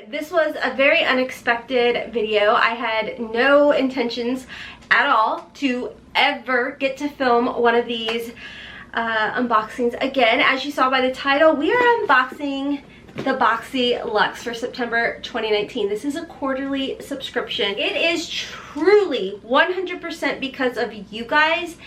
This was a very unexpected video. I had no intentions at all to ever get to film one of these unboxings again. As you saw by the title, we are unboxing the Boxyluxe for September 2019. This is a quarterly subscription. It is truly 100% because of you guys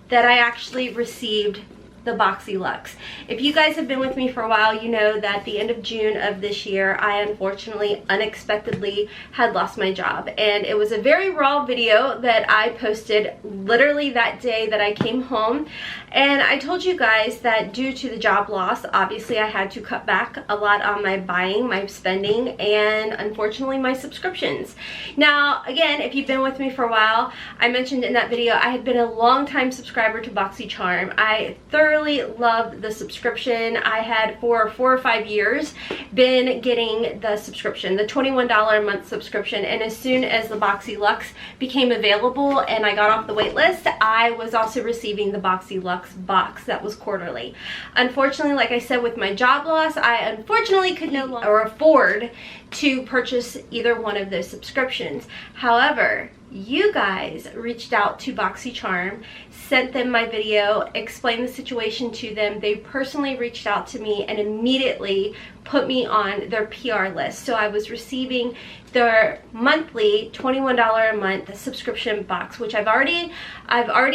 that I actually received the Boxyluxe. If you guys have been with me for a while, you know that the end of June of this year, I unfortunately, unexpectedly had lost my job. And it was a very raw video that I posted literally that day that I came home. And I told you guys that due to the job loss, obviously I had to cut back a lot on my buying, my spending, and unfortunately my subscriptions. Now, again, if you've been with me for a while, I mentioned in that video, I had been a long-time subscriber to Boxycharm. I thoroughly loved the subscription. I had for 4 or 5 years been getting the subscription, the $21 a month subscription, and as soon as the Boxyluxe became available and I got off the wait list, I was also receiving the Boxyluxe box that was quarterly. Unfortunately, like I said, with my job loss, I unfortunately could no longer afford to purchase either one of those subscriptions. However, you guys reached out to Boxycharm, sent them my video, explained the situation to them. They personally reached out to me and immediately put me on their PR list. So I was receiving their monthly $21 a month subscription box, which I've already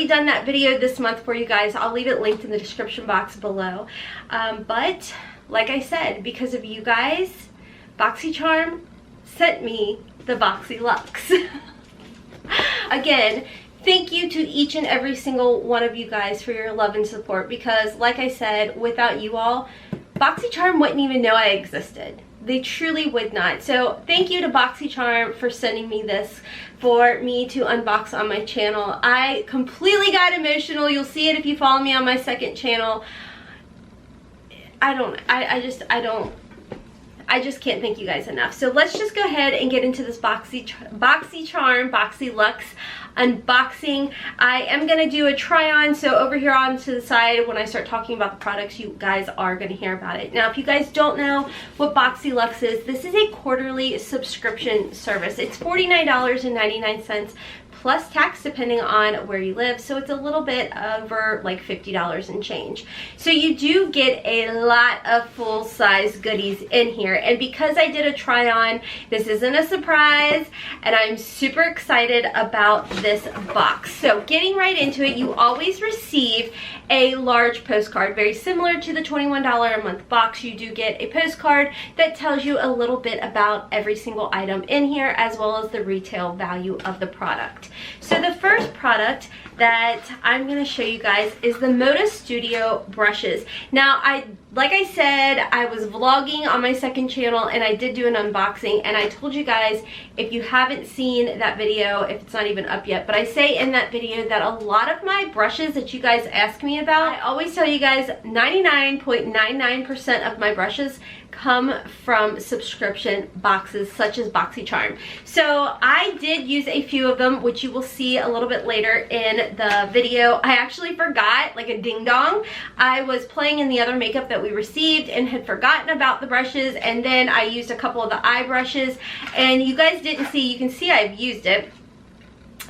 done that video this month for you guys. I'll leave it linked in the description box below. But like I said, because of you guys, Boxycharm sent me the Boxyluxe. Again, thank you to each and every single one of you guys for your love and support, because like I said, without you all, Boxycharm wouldn't even know I existed. They truly would not. So thank you to Boxycharm for sending me this for me to unbox on my channel. I completely got emotional. You'll see it if you follow me on my second channel. I just can't thank you guys enough. So let's just go ahead and get into this Boxycharm Boxyluxe unboxing. I am going to do a try on, so over here on to the side, when I start talking about the products, you guys are going to hear about it. Now, if you guys don't know what Boxyluxe is, this is a quarterly subscription service. It's $49.99 plus tax depending on where you live, so it's a little bit over like $50 and change. So you do get a lot of full-size goodies in here, and because I did a try on, this isn't a surprise, and I'm super excited about this box. So getting right into it, you always receive a large postcard, very similar to the $21 a month box. You do get a postcard that tells you a little bit about every single item in here, as well as the retail value of the product. So the first product that I'm going to show you guys is the Moda Studio brushes. Now, like I said, I was vlogging on my second channel and I did do an unboxing, and I told you guys, if you haven't seen that video, if it's not even up yet, but I say in that video that a lot of my brushes that you guys ask me about, I always tell you guys 99.99% of my brushes come from subscription boxes such as Boxycharm. So I did use a few of them, which you will see a little bit later in the video. I actually forgot, like a ding dong. I was playing in the other makeup that we received and had forgotten about the brushes, and then I used a couple of the eye brushes, and you guys didn't see, you can see I've used it.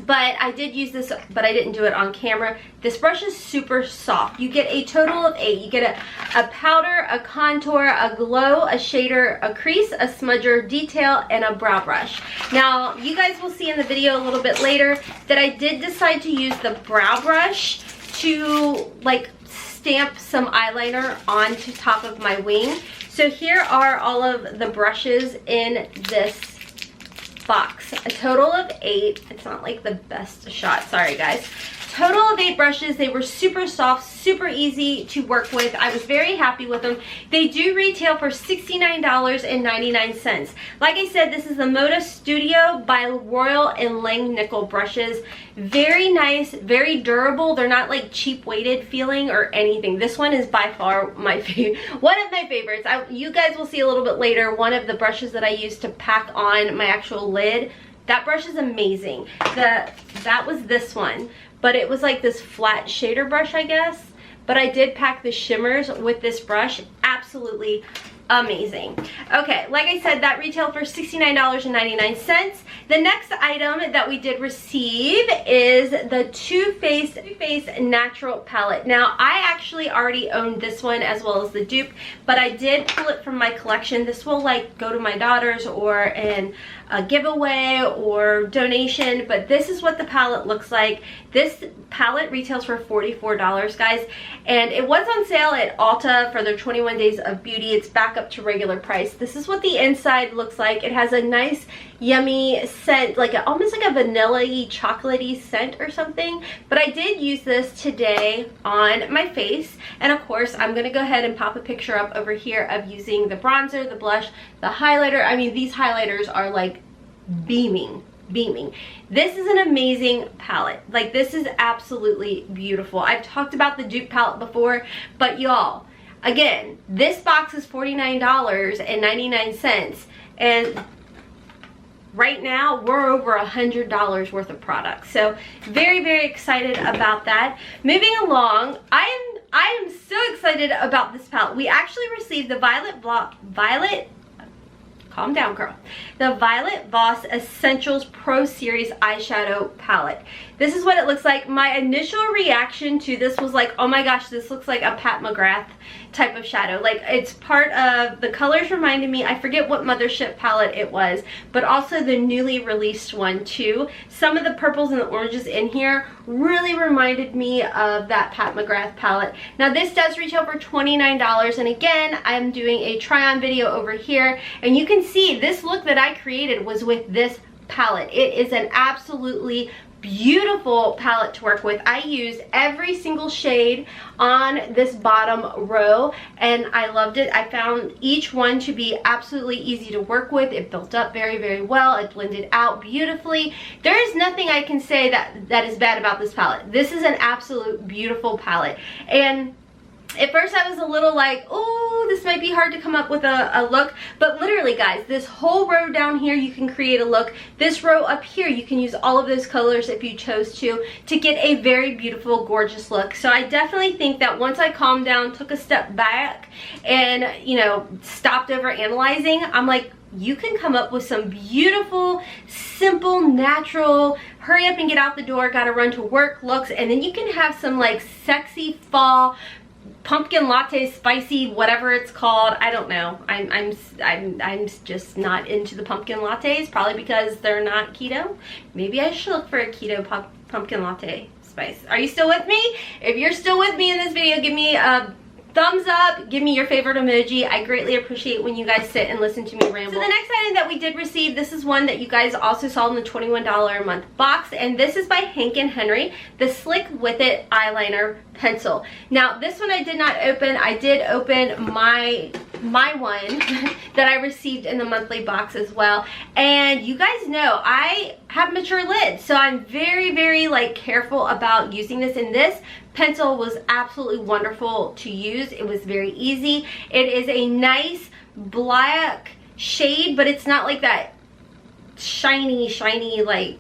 But I did use this, but I didn't do it on camera. This brush is super soft. You get a total of 8. You get a powder, a contour, a glow, a shader, a crease, a smudger, detail, and a brow brush. Now, you guys will see in the video a little bit later that I did decide to use the brow brush to like stamp some eyeliner onto top of my wing. So here are all of the brushes in this box. A total of 8. It's not like the best shot, sorry guys. Total of 8 brushes. They were super soft, super easy to work with. I was very happy with them. They do retail for $69.99. Like I said, this is the Moda Studio by Royal and Langnickel brushes. Very nice, very durable. They're not like cheap weighted feeling or anything. This one is by far my one of my favorites. You guys will see a little bit later one of the brushes that I used to pack on my actual lid. That brush is amazing. That was this one, but it was like this flat shader brush, I guess. But I did pack the shimmers with this brush. Absolutely amazing. Okay, like I said, that retailed for $69.99. The next item that we did receive is the Too Faced Natural Palette. Now, I actually already owned this one as well as the dupe, but I did pull it from my collection. This will like go to my daughters or in a giveaway or donation, but this is what the palette looks like. This palette retails for $44, guys, and it was on sale at Ulta for their 21 Days of Beauty. It's back up to regular price. This is what the inside looks like. It has a nice yummy scent, like almost like a vanilla-y chocolatey scent or something, but I did use this today on my face, and of course I'm gonna go ahead and pop a picture up over here of using the bronzer, the blush, the highlighter. I mean, these highlighters are like beaming. This is an amazing palette. Like, this is absolutely beautiful. I've talked about the dupe palette before, but y'all, again, this box is $49.99, and right now we're over $100 worth of product. So very, very excited about that. Moving along, I am so excited about this palette. We actually received the calm down, girl. The Violet Voss Essentials Pro Series eyeshadow palette. This is what it looks like. My initial reaction to this was like, oh my gosh, this looks like a Pat McGrath type of shadow. Like, it's part of, the colors reminded me, I forget what Mothership palette it was, but also the newly released one too. Some of the purples and the oranges in here really reminded me of that Pat McGrath palette. Now, this does retail for $29, and again, I'm doing a try-on video over here, and you can see this look that I created was with this palette. It is an absolutely beautiful palette to work with. I used every single shade on this bottom row, and I loved it. I found each one to be absolutely easy to work with. It built up very, very well. It blended out beautifully. There is nothing I can say that is bad about this palette. This is an absolute beautiful palette, and at first I was a little like, oh, this might be hard to come up with a look, but literally, guys, this whole row down here, you can create a look. This row up here, you can use all of those colors if you chose to get a very beautiful, gorgeous look. So I definitely think that once I calmed down, took a step back, and, you know, stopped over analyzing, I'm like, you can come up with some beautiful, simple, natural, hurry up and get out the door, gotta run to work looks, and then you can have some like sexy fall pumpkin latte, spicy, whatever it's called. I don't know. I'm just not into the pumpkin lattes, probably because they're not keto. Maybe I should look for a keto pumpkin latte spice. Are you still with me? If you're still with me in this video, give me a thumbs up, give me your favorite emoji. I greatly appreciate when you guys sit and listen to me ramble. So the next item that we did receive, this is one that you guys also saw in the $21 a month box, and this is by Hank & Henry, the Slick With It eyeliner pencil. Now, this one I did not open. I did open my one that I received in the monthly box as well, and you guys know I have mature lids, so I'm very, very like careful about using this, and this pencil was absolutely wonderful to use. It was very easy. It is a nice black shade, but it's not like that shiny like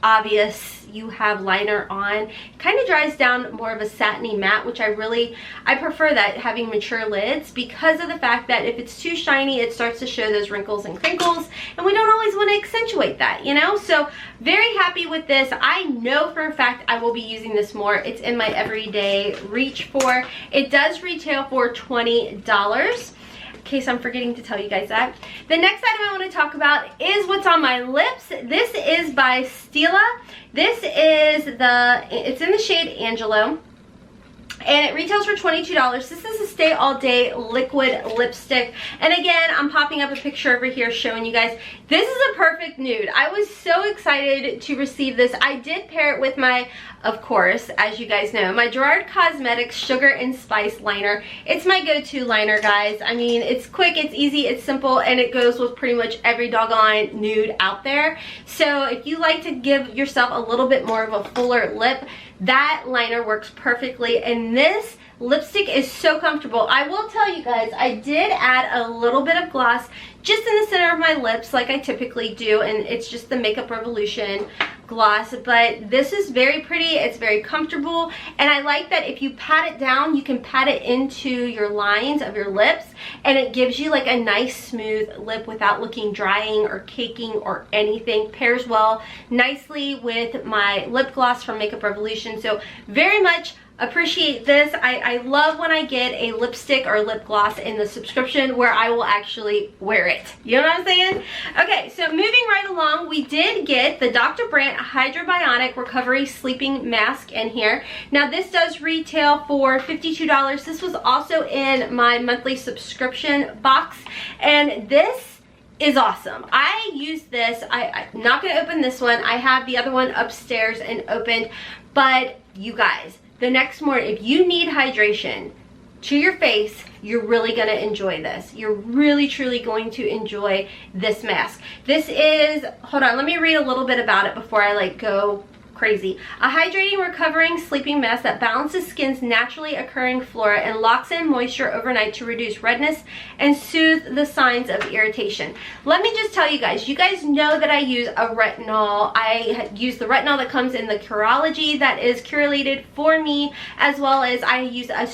obvious you have liner on. It kind of dries down more of a satiny matte, which I prefer that, having mature lids, because of the fact that if it's too shiny, it starts to show those wrinkles and crinkles, and we don't always want to accentuate that, you know? So very happy with this. I know for a fact I will be using this more. It's in my everyday reach for. It does retail for $20. In case I'm forgetting to tell you guys that. The next item I want to talk about is what's on my lips. This is by Stila. This is it's in the shade Angelo, and it retails for $22. This is a Stay All Day liquid lipstick, and again, I'm popping up a picture over here showing you guys. This is a perfect nude. I was so excited to receive this. I did pair it with my, of course, as you guys know, my Gerard Cosmetics Sugar and Spice liner. It's my go-to liner, guys. I mean, it's quick, it's easy, it's simple, and it goes with pretty much every doggone nude out there. So if you like to give yourself a little bit more of a fuller lip, that liner works perfectly, and this lipstick is so comfortable. I will tell you guys, I did add a little bit of gloss just in the center of my lips like I typically do, and it's just the Makeup Revolution gloss, but this is very pretty. It's very comfortable, and I like that if you pat it down, you can pat it into your lines of your lips, and it gives you like a nice smooth lip without looking drying or caking or anything. Pairs well nicely with my lip gloss from Makeup Revolution, so very much appreciate this. I love when I get a lipstick or lip gloss in the subscription where I will actually wear it. You know what I'm saying? Okay, so moving right along, we did get the Dr. Brandt Hydrobionic Recovery Sleeping Mask in here. Now this does retail for $52. This was also in my monthly subscription box, and this is awesome. I use this. I'm not going to open this one. I have the other one upstairs and opened, but you guys, the next morning, if you need hydration to your face, you're really going to enjoy this. You're really, truly going to enjoy this mask. This is, hold on, let me read a little bit about it before I like go crazy. A hydrating, recovering sleeping mask that balances skin's naturally occurring flora and locks in moisture overnight to reduce redness and soothe the signs of irritation. Let me just tell you guys know that I use a retinol. I use the retinol that comes in the Curology that is curated for me, as well as I use a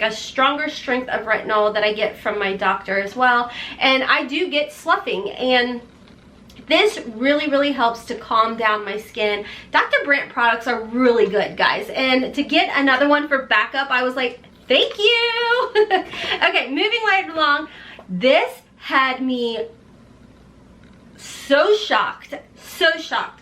stronger strength of retinol that I get from my doctor as well, and I do get sloughing, and this really, really helps to calm down my skin. Dr. Brandt products are really good, guys, and to get another one for backup, I was like, thank you. Okay, moving right along, this had me so shocked,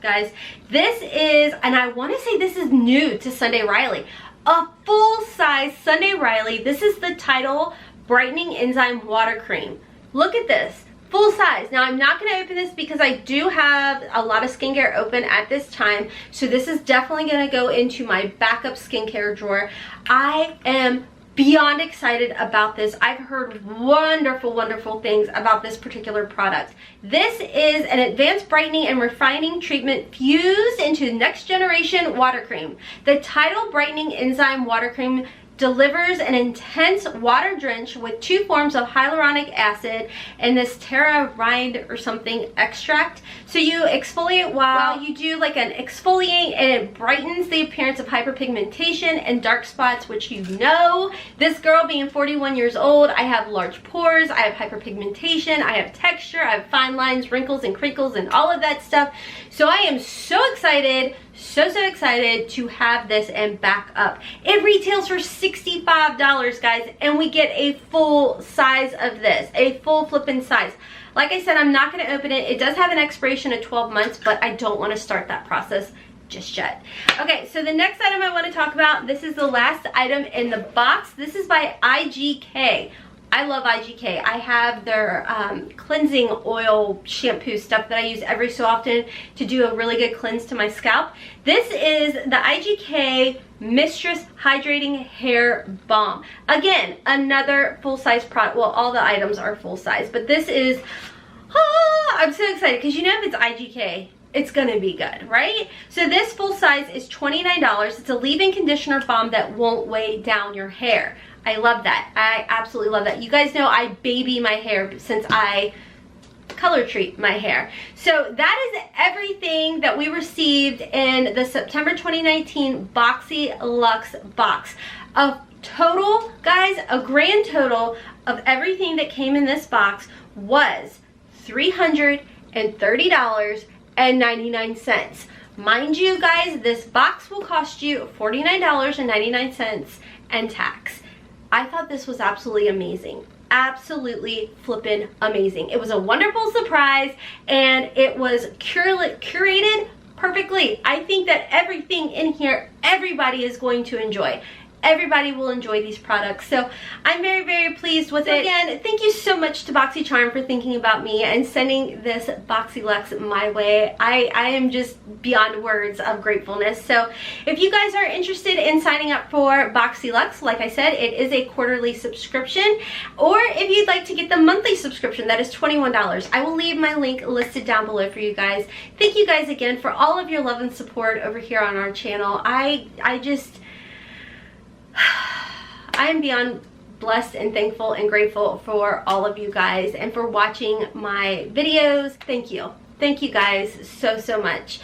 guys. This is, and I want to say this is new to Sunday Riley, a full-size Sunday Riley. This is the Tidal Brightening Enzyme Water Cream. Look at this. Full size. Now I'm not going to open this because I do have a lot of skincare open at this time, so this is definitely going to go into my backup skincare drawer. I am beyond excited about this. I've heard wonderful things about this particular product. This is an advanced brightening and refining treatment fused into next generation water cream. The Tidal Brightening Enzyme Water Cream delivers an intense water drench with 2 forms of hyaluronic acid and this Terra rind or something extract. So you exfoliate while you do like an exfoliate, and it brightens the appearance of hyperpigmentation and dark spots, which you know, this girl being 41 years old, I have large pores, I have hyperpigmentation, I have texture, I have fine lines, wrinkles and crinkles and all of that stuff. So I am so excited, so excited to have this and back up. It retails for $65, guys, and we get a full size of this, a full flippin' size. Like I said, I'm not going to open it. It does have an expiration of 12 months, but I don't want to start that process just yet. Okay, so the next item I want to talk about, this is the last item in the box. This is by IGK. I love IGK. I have their cleansing oil shampoo stuff that I use every so often to do a really good cleanse to my scalp. This is the IGK Mistress Hydrating Hair Balm. Again, another full-size product. Well, all the items are full-size, but this is, I'm so excited because you know if it's IGK, it's gonna be good, right? So this full size is $29. It's a leave-in conditioner balm that won't weigh down your hair. I love that. I absolutely love that. You guys know I baby my hair since I color treat my hair. So that is everything that we received in the September 2019 Boxyluxe box. A total, guys, a grand total of everything that came in this box was $330.99. Mind you, guys, this box will cost you $49.99 and tax. I thought this was absolutely amazing. Absolutely flippin' amazing. It was a wonderful surprise, and it was curated perfectly. I think that everything in here, everybody is going to enjoy. Everybody will enjoy these products, so I'm very, very pleased with it. Again, thank you so much to Boxycharm for thinking about me and sending this Boxyluxe my way. I am just beyond words of gratefulness. So if you guys are interested in signing up for Boxyluxe, like I said, it is a quarterly subscription, or if you'd like to get the monthly subscription, that is $21. I will leave my link listed down below for you guys. Thank you guys again for all of your love and support over here on our channel. I am beyond blessed and thankful and grateful for all of you guys and for watching my videos. Thank you. Thank you guys so much.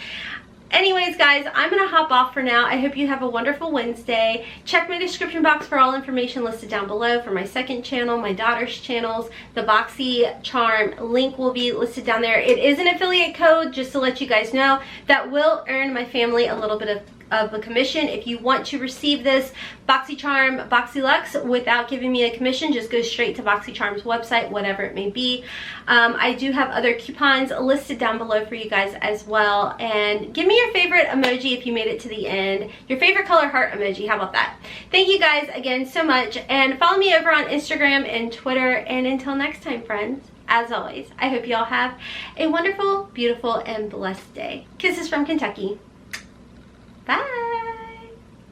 Anyways, guys, I'm gonna hop off for now. I hope you have a wonderful Wednesday. Check my description box for all information listed down below for my second channel, my daughter's channels. The Boxycharm link will be listed down there. It is an affiliate code, just to let you guys know, that will earn my family a little bit of a commission. If you want to receive this Boxycharm Boxyluxe without giving me a commission, just go straight to Boxycharm's website, whatever it may be. I do have other coupons listed down below for you guys as well. And give me your favorite emoji if you made it to the end. Your favorite color heart emoji, how about that? Thank you guys again so much, and follow me over on Instagram and Twitter. And until next time, friends, as always, I hope you all have a wonderful, beautiful, and blessed day. Kisses from Kentucky. Bye.